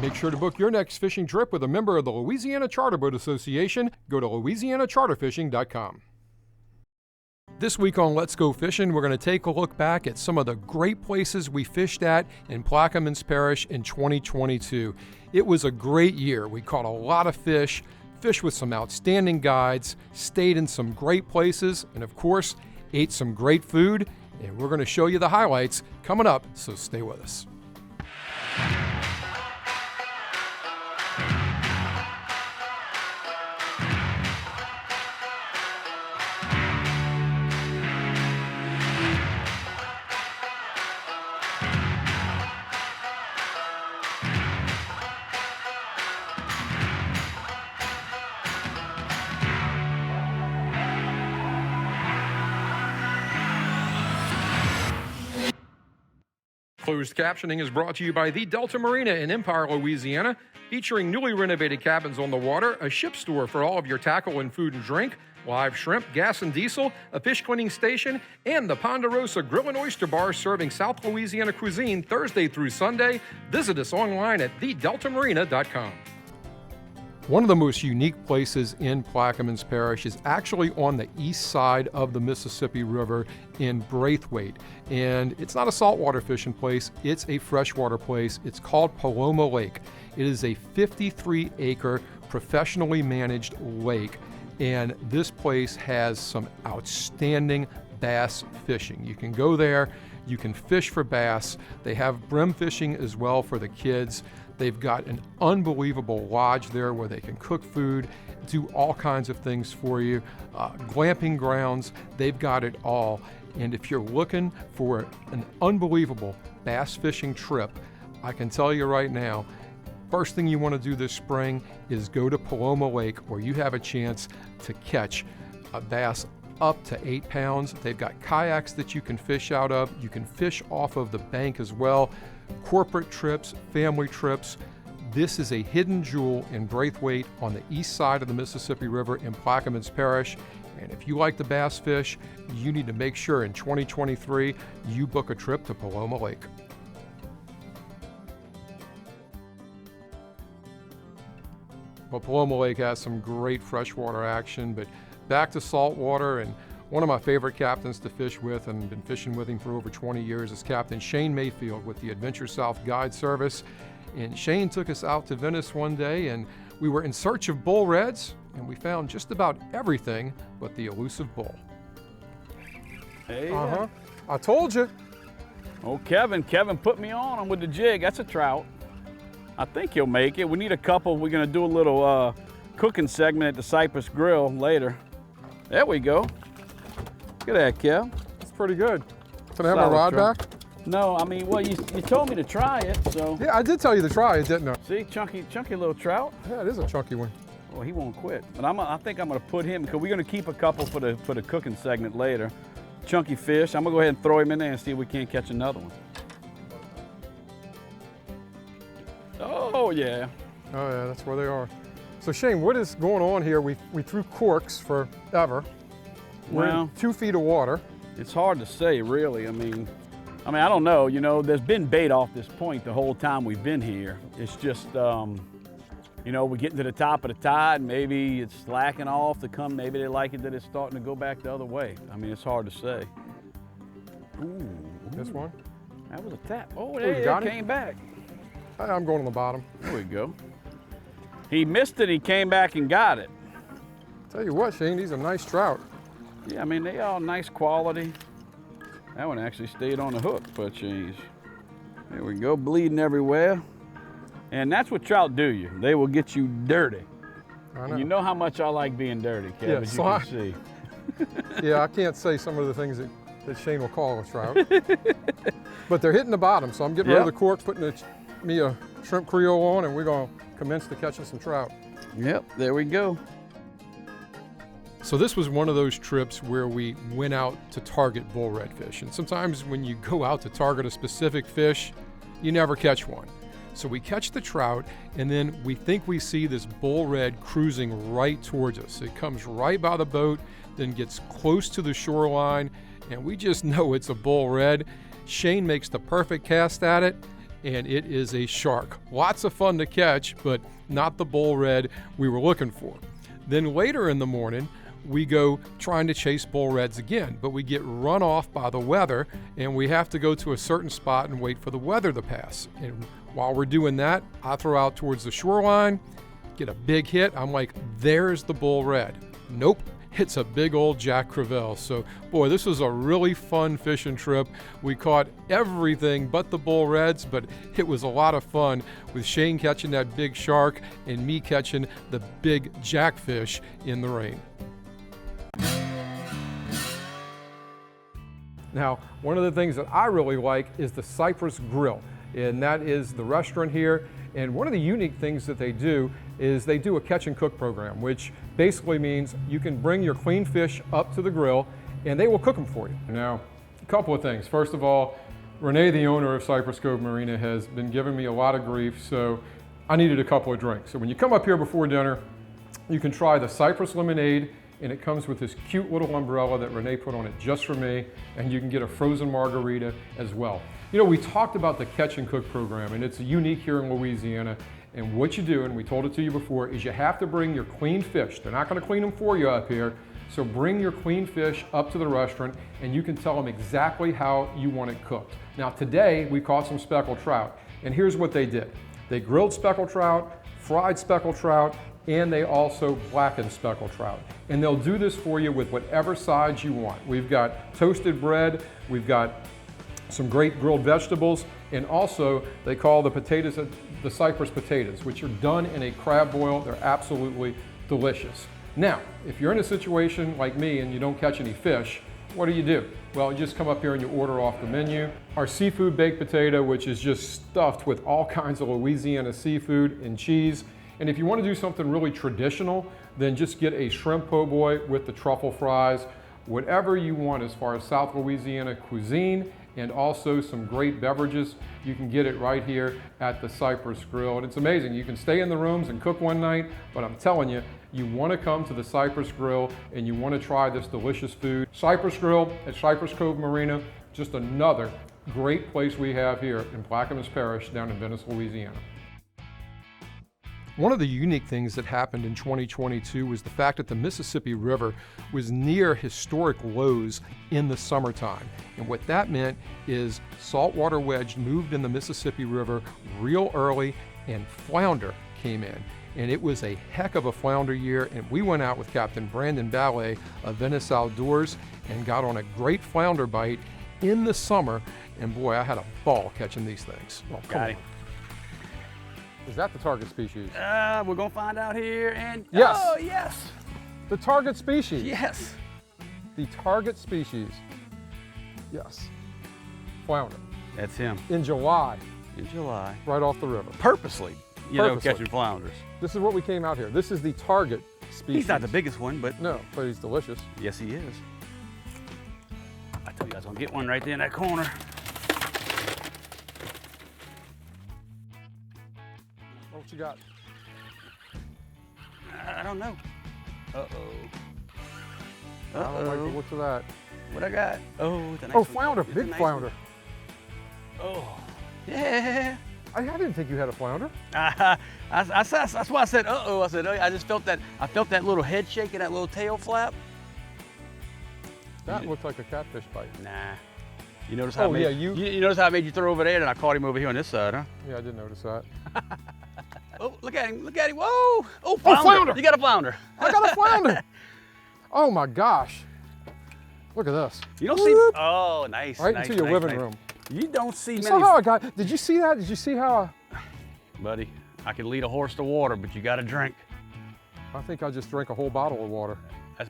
Make sure to book your next fishing trip with a member of the Louisiana Charter Boat Association. Go to louisianacharterfishing.com. This week on Let's Go Fishing, we're going to take a look back at some of the great places we fished at in Plaquemines Parish in 2022. It was a great year. We caught a lot of fish, fished with some outstanding guides, stayed in some great places, and of course, ate some great food. And we're going to show you the highlights coming up, so stay with us. Closed captioning is brought to you by the Delta Marina in Empire, Louisiana, featuring newly renovated cabins on the water, a ship store for all of your tackle and food and drink, live shrimp, gas and diesel, a fish cleaning station, and the Ponderosa Grill and Oyster Bar serving South Louisiana cuisine Thursday through Sunday. Visit us online at thedeltamarina.com. One of the most unique places in Plaquemines Parish is actually on the east side of the Mississippi River in Braithwaite. And it's not a saltwater fishing place, it's a freshwater place. It's called Paloma Lake. It is a 53-acre professionally managed lake. And this place has some outstanding bass fishing. You can go there, you can fish for bass. They have brim fishing as well for the kids. They've got an unbelievable lodge there where they can cook food, do all kinds of things for you. Glamping grounds, they've got it all. And if you're looking for an unbelievable bass fishing trip, I can tell you right now, first thing you want to do this spring is go to Paloma Lake, where you have a chance to catch a bass up to 8 pounds. They've got kayaks that you can fish out of. You can fish off of the bank as well. Corporate trips, family trips. This is a hidden jewel in Braithwaite on the east side of the Mississippi River in Plaquemines Parish. And if you like the bass fish, you need to make sure in 2023 you book a trip to Paloma Lake. Well, Paloma Lake has some great freshwater action, but back to saltwater, and one of my favorite captains to fish with, and been fishing with him for over 20 years, is Captain Shane Mayfield with the Adventure South Guide Service. And Shane took us out to Venice one day, and we were in search of bull reds, and we found just about everything but the elusive bull. Hey. I told you. Oh, Kevin put me on him with the jig. That's a trout. I think he'll make it. We need a couple. We're gonna do a little cooking segment at the Cypress Grill later. There we go. Look at that, Kev. That's pretty good. Can I have my rod back? No, I mean, well, you told me to try it, so. Yeah, I did tell you to try it, didn't I? See, chunky little trout. Yeah, it is a chunky one. Well, he won't quit. But I think I'm gonna put him, because we're gonna keep a couple for the cooking segment later. Chunky fish. I'm gonna go ahead and throw him in there and see if we can't catch another one. Oh yeah. Oh yeah, that's where they are. So Shane, what is going on here? We threw corks forever. We're in 2 feet of water. It's hard to say, really. I mean, I don't know. You know, there's been bait off this point the whole time we've been here. It's just, you know, we're getting to the top of the tide. Maybe it's slacking off to come. Maybe they like it that it's starting to go back the other way. I mean, it's hard to say. Ooh. This one? That was a tap. Oh, there it came back. I'm going on the bottom. There we go. He missed it, he came back and got it. Tell you what, Shane, these are nice trout. Yeah, I mean, they all nice quality. That one actually stayed on the hook for a change. There we go, bleeding everywhere. And that's what trout do you. They will get you dirty. I know. And you know how much I like being dirty, Kevin, Yeah, as you can see. Yeah, I can't say some of the things that Shane will call a trout. But they're hitting the bottom, so I'm getting rid of the cork, putting me a shrimp creole on, and we're gonna commence to catching some trout. Yep, there we go. So this was one of those trips where we went out to target bull redfish. And sometimes when you go out to target a specific fish, you never catch one. So we catch the trout, and then we think we see this bull red cruising right towards us. It comes right by the boat, then gets close to the shoreline, and we just know it's a bull red. Shane makes the perfect cast at it, and it is a shark. Lots of fun to catch, but not the bull red we were looking for. Then later in the morning, we go trying to chase bull reds again, but we get run off by the weather, and we have to go to a certain spot and wait for the weather to pass. And while we're doing that, I throw out towards the shoreline, get a big hit. I'm like, there's the bull red. Nope. It's a big old Jack Crevalle. So, boy, this was a really fun fishing trip. We caught everything but the bull reds, but it was a lot of fun with Shane catching that big shark and me catching the big jackfish in the rain. Now, one of the things that I really like is the Cypress Grill, and that is the restaurant here. And one of the unique things that they do is they do a catch and cook program, which basically means you can bring your clean fish up to the grill and they will cook them for you. Now, a couple of things. First of all, Renee, the owner of Cypress Cove Marina, has been giving me a lot of grief, so I needed a couple of drinks. So when you come up here before dinner, you can try the Cypress Lemonade, and it comes with this cute little umbrella that Renee put on it just for me, and you can get a frozen margarita as well. You know, we talked about the catch and cook program, and it's unique here in Louisiana. And what you do, and we told it to you before, is you have to bring your clean fish. They're not gonna clean them for you up here. So bring your clean fish up to the restaurant and you can tell them exactly how you want it cooked. Now today, we caught some speckled trout, and here's what they did. They grilled speckled trout, fried speckled trout, and they also blackened speckled trout. And they'll do this for you with whatever sides you want. We've got toasted bread, we've got some great grilled vegetables, and also they call the potatoes the Cypress potatoes, which are done in a crab boil. They're absolutely delicious. Now, if you're in a situation like me and you don't catch any fish, what do? Well, you just come up here and you order off the menu. Our seafood baked potato, which is just stuffed with all kinds of Louisiana seafood and cheese. And if you want to do something really traditional, then just get a shrimp po' boy with the truffle fries. Whatever you want as far as South Louisiana cuisine, and also some great beverages. You can get it right here at the Cypress Grill. And it's amazing. You can stay in the rooms and cook one night, but I'm telling you, you want to come to the Cypress Grill and you want to try this delicious food. Cypress Grill at Cypress Cove Marina, just another great place we have here in Plaquemines Parish down in Venice, Louisiana. One of the unique things that happened in 2022 was the fact that the Mississippi River was near historic lows in the summertime. And what that meant is saltwater wedge moved in the Mississippi River real early and flounder came in. And it was a heck of a flounder year, and we went out with Captain Brandon Ballet of Venice Outdoors and got on a great flounder bite in the summer. And boy, I had a ball catching these things. Well, Got it. Is that the target species? We're gonna find out here, and yes. Oh, yes. The target species. Yes. The target species. Yes. Flounder. That's him. In July. In July. Right off the river. Purposely, catching flounders. This is what we came out here. This is the target species. He's not the biggest one, but no, but he's delicious. Yes, he is. I told you I was gonna get one right there in that corner. What you got? I don't know. Uh-oh. I don't like the looks of that. What I got? Oh, it's a nice one. Flounder, big nice flounder. One. Oh, yeah. I didn't think you had a flounder. That's why I said, uh-oh. I said, I just felt that, that little head shake and that little tail flap. That looked like a catfish bite. Nah. You notice how you notice how I made you throw over there, and I caught him over here on this side, huh? Yeah, I did notice that. Oh, look at him, Whoa! Oh, flounder. You got a flounder. I got a flounder. Oh my gosh. Look at this. You don't see, oh, nice. Right nice, into your nice, living room. You don't see many. So how I got, did you see that? Did you see how? Buddy, I can lead a horse to water, but you got to drink. I think I just drank a whole bottle of water.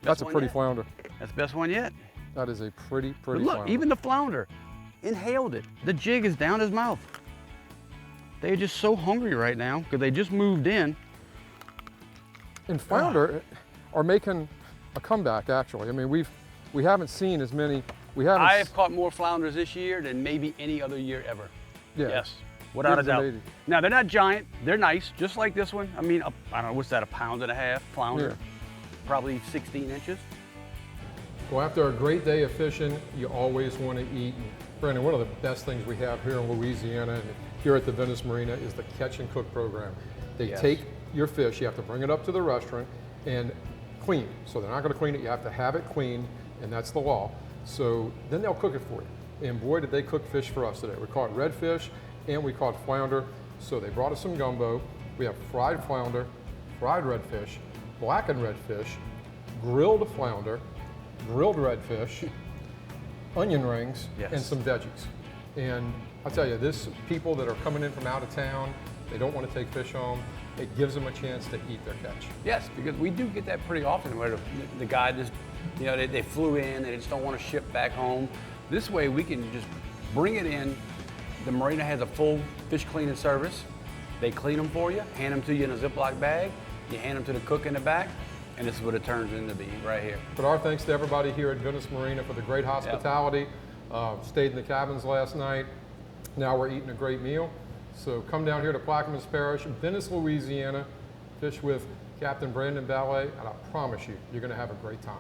That's a pretty flounder. That's the best one yet. That is a pretty but look, flounder. Even the flounder inhaled it. The jig is down his mouth. They're just so hungry right now because they just moved in. And flounder are making a comeback, actually. I mean, we haven't seen as many. I have caught more flounders this year than maybe any other year ever. Yeah. Yes, without a doubt. Amazing. Now, they're not giant. They're nice, just like this one. I mean, I don't know, what's that, 1.5 pounds flounder? Yeah. Probably 16 inches. Well, after a great day of fishing, you always want to eat. And Brandon, one of the best things we have here in Louisiana, and here at the Venice Marina is the catch and cook program. They Yes. take your fish, you have to bring it up to the restaurant and clean. So they're not going to clean it, you have to have it cleaned, and that's the law. So then they'll cook it for you. And boy, did they cook fish for us today. We caught redfish and we caught flounder. So they brought us some gumbo. We have fried flounder, fried redfish, blackened redfish, grilled flounder, grilled redfish, onion rings, Yes. and some veggies. And I'll tell you, this people that are coming in from out of town, they don't want to take fish home, it gives them a chance to eat their catch. Yes, because we do get that pretty often where the guy just, you know, they flew in, they just don't want to ship back home. This way we can just bring it in. The marina has a full fish cleaning service. They clean them for you, hand them to you in a Ziploc bag, you hand them to the cook in the back, and this is what it turns into be right here. But our thanks to everybody here at Venice Marina for the great hospitality. Stayed in the cabins last night. Now we're eating a great meal. So come down here to Plaquemines Parish, Venice, Louisiana, fish with Captain Brandon Ballet, and I promise you, you're gonna have a great time.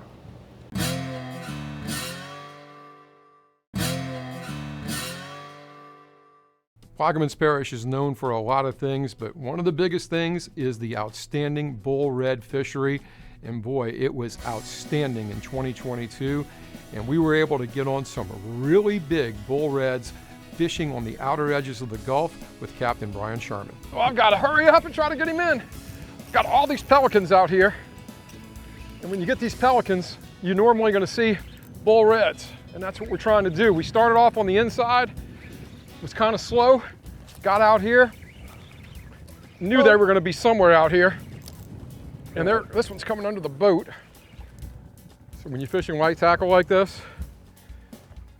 Plaquemines Parish is known for a lot of things, but one of the biggest things is the outstanding bull red fishery. And boy, it was outstanding in 2022. And we were able to get on some really big bull reds fishing on the outer edges of the Gulf with Captain Brian Sherman. Well, I've got to hurry up and try to get him in. Got all these pelicans out here. And when you get these pelicans, you're normally going to see bull reds. And that's what we're trying to do. We started off on the inside. It was kind of slow, got out here, knew they were going to be somewhere out here, and this one's coming under the boat. So when you're fishing light tackle like this,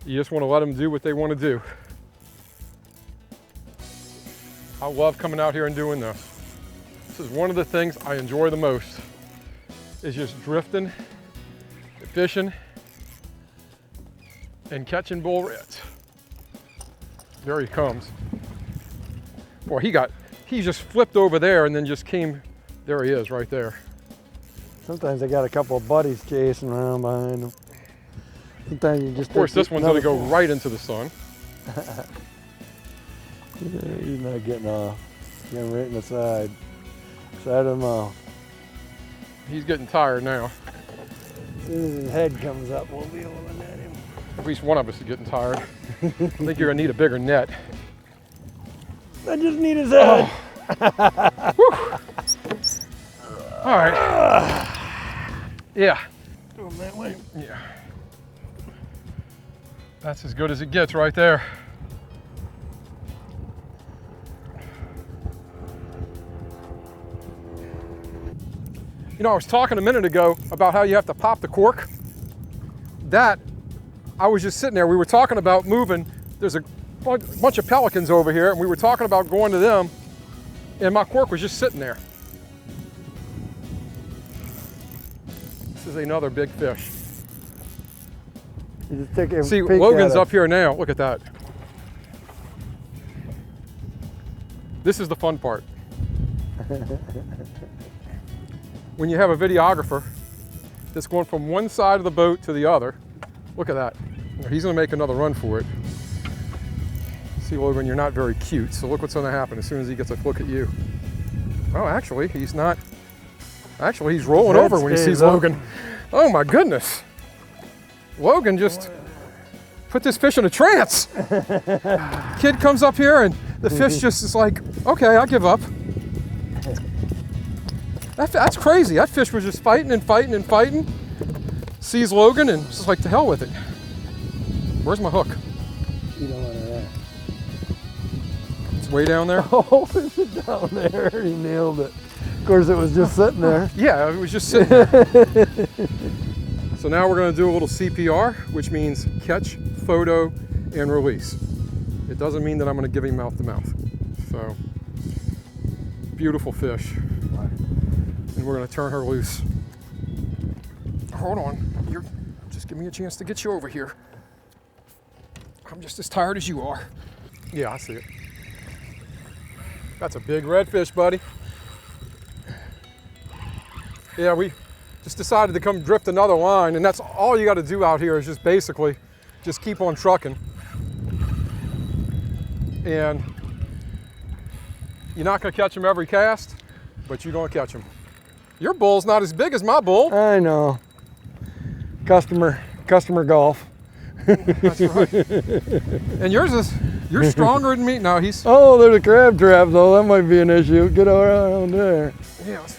you just want to let them do what they want to do. I love coming out here and doing this. This is one of the things I enjoy the most, is just drifting, fishing, and catching bull reds. There he comes. Boy, he just flipped over there and then just came, there he is right there. Sometimes they got a couple of buddies chasing around behind them. Sometimes you just. Of course, this one's gonna go right into the sun. He's not getting off. Getting right in the side of the mouth. He's getting tired now. As soon as his head comes up, we'll be able to net him. At least one of us is getting tired. I think you're gonna need a bigger net. I just need his head. Oh. All right. Yeah. Do him that way. Yeah. That's as good as it gets right there. You know, I was talking a minute ago about how you have to pop the cork. I was just sitting there, we were talking about moving. There's a bunch of pelicans over here, and we were talking about going to them, and my cork was just sitting there. This is another big fish. You just take a See, peek Logan's at up here now. Look at that. This is the fun part. When you have a videographer that's going from one side of the boat to the other, look at that. He's gonna make another run for it. See, Logan, you're not very cute, so look what's gonna happen as soon as he gets a look at you. Oh, actually, he's not. Actually, he's rolling over when he sees Logan. Oh my goodness. Logan just put this fish in a trance. Kid comes up here and the fish just is like, okay, I'll give up. That's crazy. That fish was just fighting and fighting and fighting. Sees Logan and just like, to hell with it. Where's my hook? You don't want to. It's way down there. Oh, is it down there? He nailed it. Of course, it was just sitting there. Yeah, it was just sitting there. So now we're going to do a little CPR, which means catch, photo, and release. It doesn't mean that I'm going to give him mouth to mouth. So, beautiful fish. And we're going to turn her loose. Hold on. Just give me a chance to get you over here. I'm just as tired as you are. Yeah, I see it. That's a big redfish, buddy. Yeah, we just decided to come drift another line, and that's all you got to do out here is just basically just keep on trucking. And You're not going to catch them every cast, but you're going to catch them. Your bull's not as big as my bull. I know. Customer golf. That's right. And you're stronger than me. No, he's. Oh, there's a crab trap though. That might be an issue. Get around there. Yes.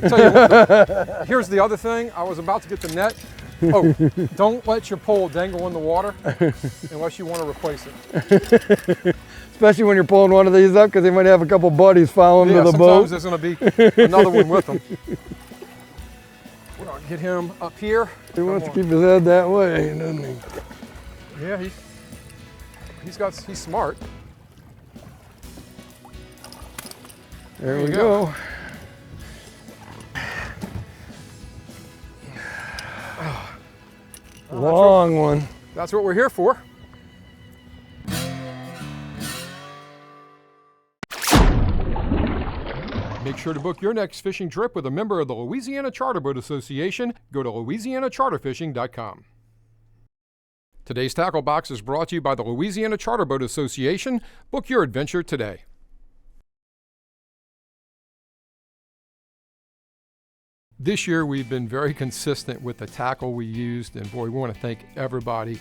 Tell you what, here's the other thing. I was about to get the net. Oh, don't let your pole dangle in the water unless you want to replace it. Especially when you're pulling one of these up, because they might have a couple buddies following to the boat. Sometimes there's going to be another one with them. We're going to get him up here. He wants to keep his head that way, doesn't he? Yeah, he's smart. There we go. Long one. That's what we're here for. Make sure to book your next fishing trip with a member of the Louisiana Charter Boat Association. Go to louisianacharterfishing.com. Today's Tackle Box is brought to you by the Louisiana Charter Boat Association. Book your adventure today. This year we've been very consistent with the tackle we used, and boy, we want to thank everybody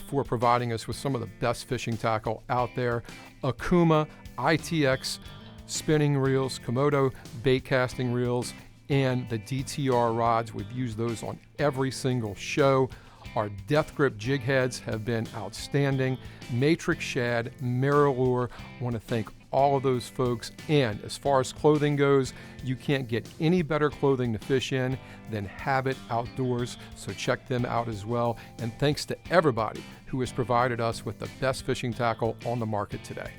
for providing us with some of the best fishing tackle out there. Akuma, ITX, spinning reels, Komodo bait casting reels, and the DTR rods. We've used those on every single show. Our Death Grip jig heads have been outstanding. Matrix Shad, Mirror, want to thank all of those folks. And as far as clothing goes, you can't get any better clothing to fish in than Habit Outdoors, so check them out as well. And thanks to everybody who has provided us with the best fishing tackle on the market today.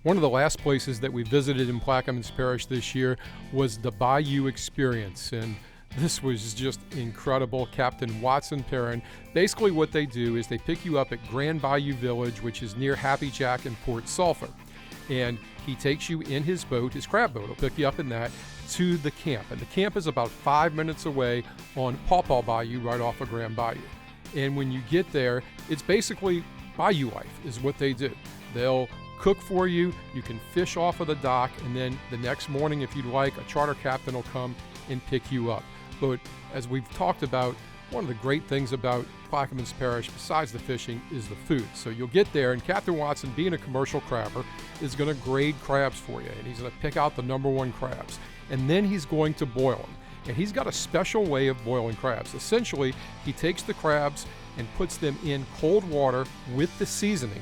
One of the last places that we visited in Plaquemines Parish this year was the Bayou experience, and this was just incredible. Captain Watson Perrin, basically what they do is they pick you up at Grand Bayou Village, which is near Happy Jack and Port Sulphur. And he takes you in his boat, his crab boat, he'll pick you up in that, to the camp. And the camp is about 5 minutes away on Paw Paw Bayou, right off of Grand Bayou. And when you get there, it's basically Bayou life is what they do. They'll cook for you, you can fish off of the dock, and then the next morning, if you'd like, a charter captain will come and pick you up. But as we've talked about, one of the great things about Plaquemines Parish, besides the fishing, is the food. So you'll get there, and Captain Watson, being a commercial crabber, is going to grade crabs for you, and he's going to pick out the #1 crabs. And then he's going to boil them. And he's got a special way of boiling crabs. Essentially, he takes the crabs and puts them in cold water with the seasoning.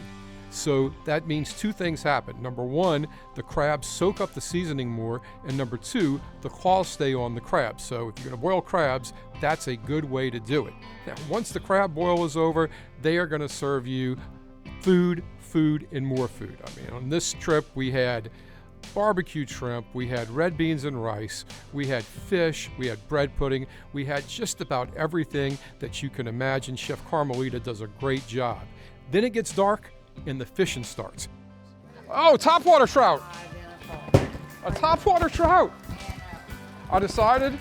So that means two things happen. Number one, the crabs soak up the seasoning more, and number two, the claws stay on the crabs. So if you're going to boil crabs, that's a good way to do it. Now, once the crab boil is over, they are going to serve you food, and more food. I mean, on this trip, we had barbecued shrimp, we had red beans and rice, we had fish, we had bread pudding, we had just about everything that you can imagine. Chef Carmelita does a great job. Then it gets dark, and the fishing starts. Oh, topwater trout! A topwater trout! I decided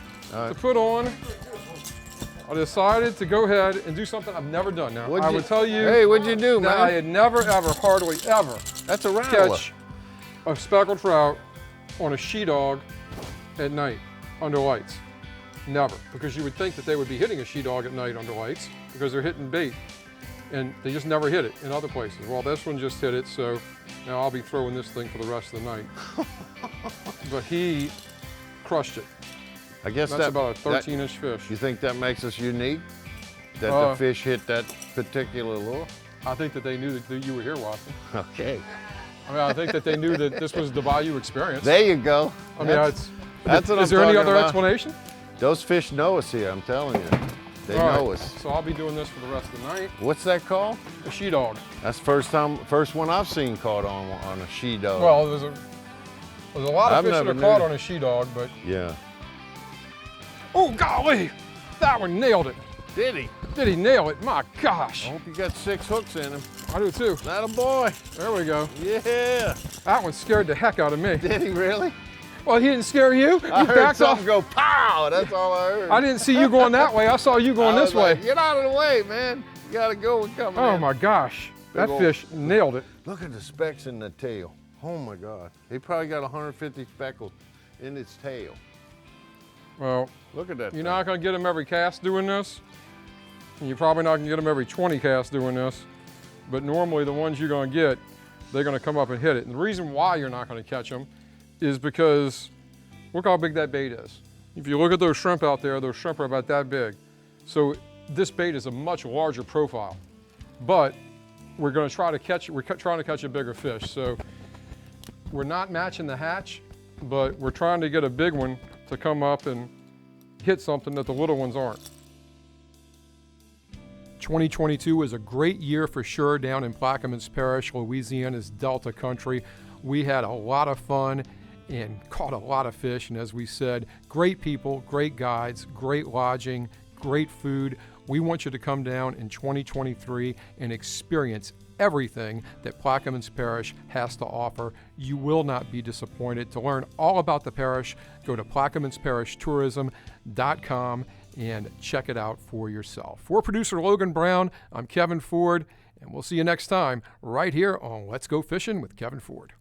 to go ahead and do something I've never done. Now, I would tell you, hey, what'd you do, man? I had never, ever, hardly ever That's a rattler. catch a speckled trout on a she-dog at night under lights. Never, because you would think that they would be hitting a she-dog at night under lights because they're hitting bait. And they just never hit it in other places. Well, this one just hit it, so now I'll be throwing this thing for the rest of the night. But he crushed it. I guess that's about a 13-inch fish. You think that makes us unique? That the fish hit that particular lure? I think that they knew that you were here, Watson. Okay. I mean, I think that they knew that this was the Bayou experience. There you go. I mean, that's what is there any other explanation? Those fish know us here, I'm telling you. They know us. So I'll be doing this for the rest of the night. What's that called? A she-dog. That's first one I've seen caught on a she-dog. Well, there's a lot of fish that are caught on a she-dog, but... Yeah. Oh, golly! That one nailed it. Did he? Did he nail it? My gosh. I hope you got 6 hooks in him. I do too. That a boy. There we go. Yeah. That one scared the heck out of me. Did he really? Well, he didn't scare you. I You heard backed something off. go pow. That's all I heard. I didn't see you going that way. I saw you going this way. Like, get out of the way, man. You gotta go. We're coming in. Oh my gosh. That fish nailed it. Look at the specks in the tail. Oh my God. He probably got 150 speckles in its tail. Well, Look at that. you're thing. not going to get them every cast doing this. And you're probably not going to get them every 20 casts doing this. But normally the ones you're going to get, they're going to come up and hit it. And the reason why you're not going to catch them is because look how big that bait is. If you look at those shrimp out there, those shrimp are about that big. So this bait is a much larger profile. But we're going to try to catch, we're trying to catch a bigger fish. So we're not matching the hatch, but we're trying to get a big one to come up and hit something that the little ones aren't. 2022 was a great year for sure down in Plaquemines Parish, Louisiana's Delta country. We had a lot of fun and caught a lot of fish. And as we said, great people, great guides, great lodging, great food. We want you to come down in 2023 and experience everything that Plaquemines Parish has to offer. You will not be disappointed. To learn all about the parish, go to plaqueminesparishtourism.com and check it out for yourself. For producer Logan Brown, I'm Kevin Ford, and we'll see you next time right here on Let's Go Fishing with Kevin Ford.